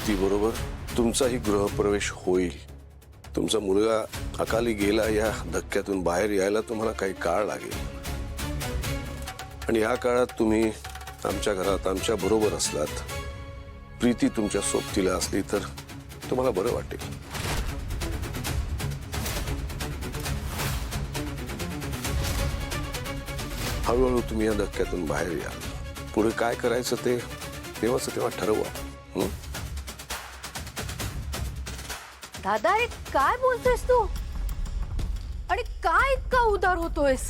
प्रीती बरोबर तुमचाही गृहप्रवेश होईल। तुमचा मुलगा अकाली गेला या धक्क्यातून बाहेर यायला तुम्हाला काही काळ लागेल आणि या काळात तुम्ही आमच्या घरात आमच्या बरोबर असलात, प्रीती तुमच्या सोबतीला असली तर तुम्हाला बरं वाटेल। हळूहळू तुम्ही या धक्क्यातून बाहेर या। पुढे काय करायचं ते तेव्हा ठरवा। दादा अरे काय बोलतोयस तू आणि काय इतका उदार होतोयस?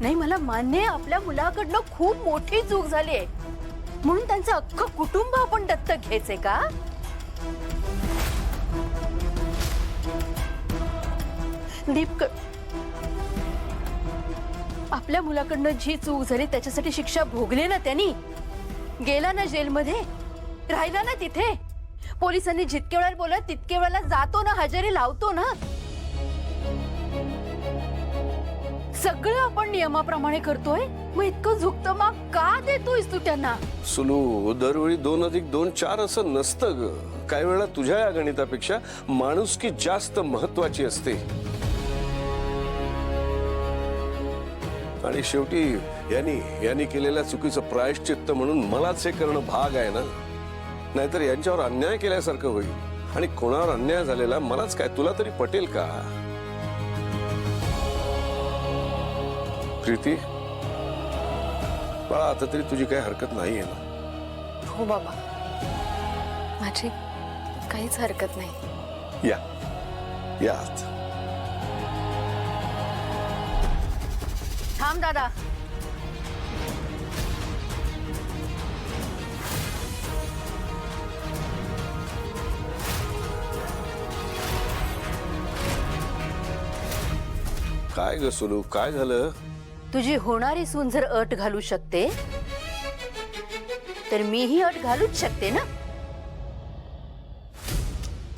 नाही मला मान्य आहे आपल्या मुलाकडनं खूप मोठी चूक झाली आहे म्हणून त्यांचं अख्खं कुटुंब आपण दत्तक घ्यायचंय का? दीप आपल्या मुलाकडनं जी चूक झाली त्याच्यासाठी शिक्षा भोगली ना त्यांनी, गेला ना जेलमध्ये, राहिला ना तिथे, पोलिसांनी जितके वेळा बोलत तितके वेळेला जातो ना, हजेरी लावतो ना, सगळं आपण नियमाप्रमाणे करतोय, मग इतकं झुकतं मग का देतोयस तू त्यांना? सुलू दरवेळी 2 अधिक 2 4 असं नसतं ग। काही वेळा तुझ्या या गणितापेक्षा माणुसकी जास्त महत्वाची असते आणि शेवटी यांनी केलेल्या चुकीचं प्रायश्चित्त म्हणून मलाच हे करणं भाग आहे ना, नाहीतर यांच्यावर अन्याय केल्यासारखं होईल आणि कोणावर अन्याय झालेला मलाच काय तुला तरी पटेल का? प्रीती बाळा आता तरी तुझी काही हरकत नाहीये ना? हो बाबा, माझी काहीच हरकत नाही। या आत। थांब दादा, काय ग सुलू काय झालं? तुझी होणारी सून जर अट घालू शकते तर मीही अट घालूच शकते ना?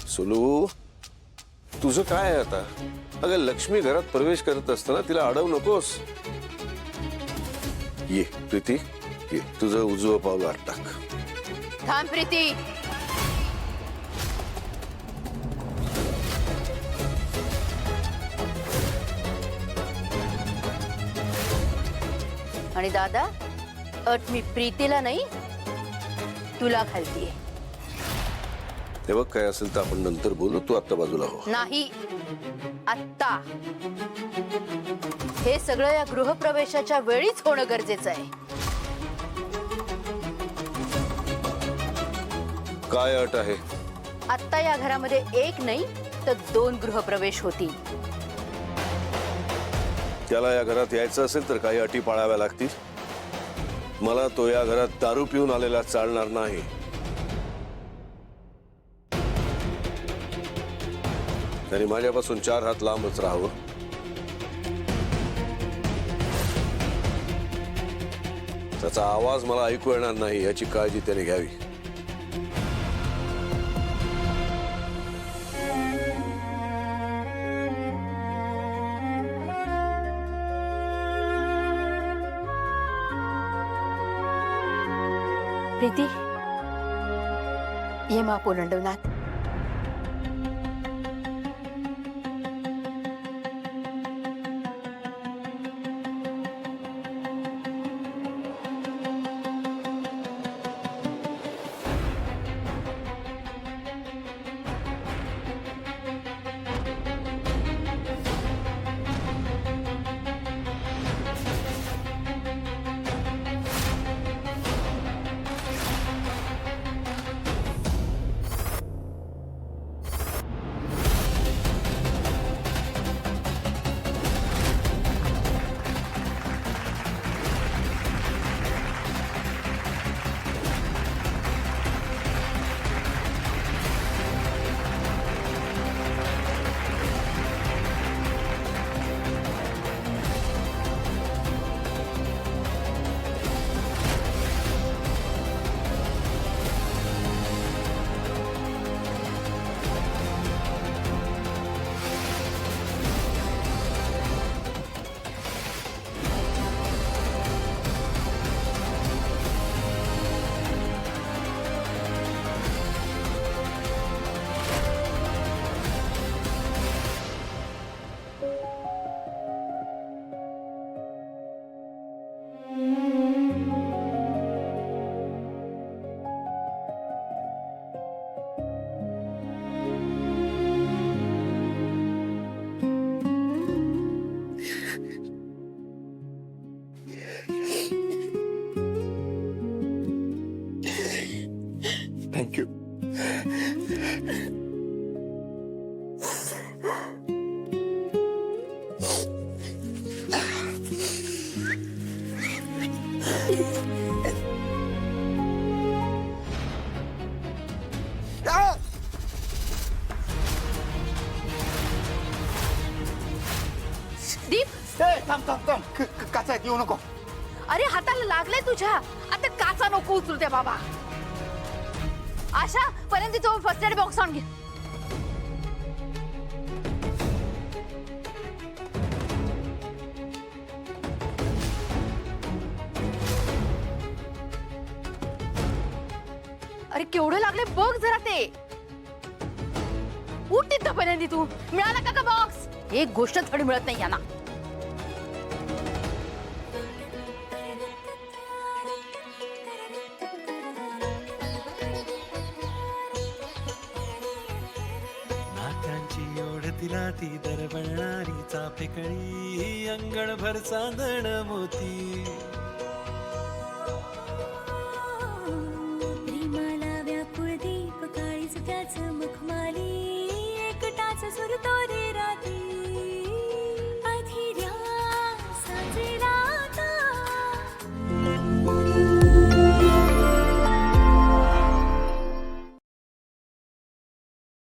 सुलू तुझं काय आहे आता? अगं लक्ष्मी घरात प्रवेश करत असताना तिला अडवू नकोस। ये प्रीती ये, तुझं उजवं पाऊल आत टाक। थांब प्रीती, आणि दादा अट मी प्रीतीला नाही तुला घालतीये। हे बघ काय असेल तर आपण नंतर बोलू, तू आत्ता बाजूला हो। नाही आत्ता, हे सगळं या गृहप्रवेशाच्या वेळीच होणं गरजेचं आहे। काय अट आहे? आत्ता या घरामध्ये एक नाही तर 2 गृहप्रवेश होतील। त्याला या घरात यायचं असेल तर काही अटी पाळाव्या लागतील। मला तो या घरात दारू पिऊन आलेला चालणार नाही। त्याने माझ्यापासून 4 हात लांबच राहावं। त्याचा आवाज मला ऐकू येणार नाही याची काळजी त्याने घ्यावी। प्रीती ये मा पोलंडवनाथ। थँक्यू. दीप, थांब थांब थांब. काचा येऊ नको. अरे हाताला लागलंय तुझ्या. आता काचा नको उचलू त्या बाबा. आशा, पर्यंत तो फर्स्ट एड बॉक्स आणून घे. अरे केवढं लागले बघ जरा ते. उठ तिथं पर्यंत तू. मिळाला का बॉक्स? एक गोष्ट थोडी मिळत नाही यांना. नात्यांची ओढ तिला ती दरवळणारी चाफेकळी अंगणभर चांदण मोती. प्रेमाला व्याकुळ दीप काळीच त्याच मुखमाली एकटाच सुरतो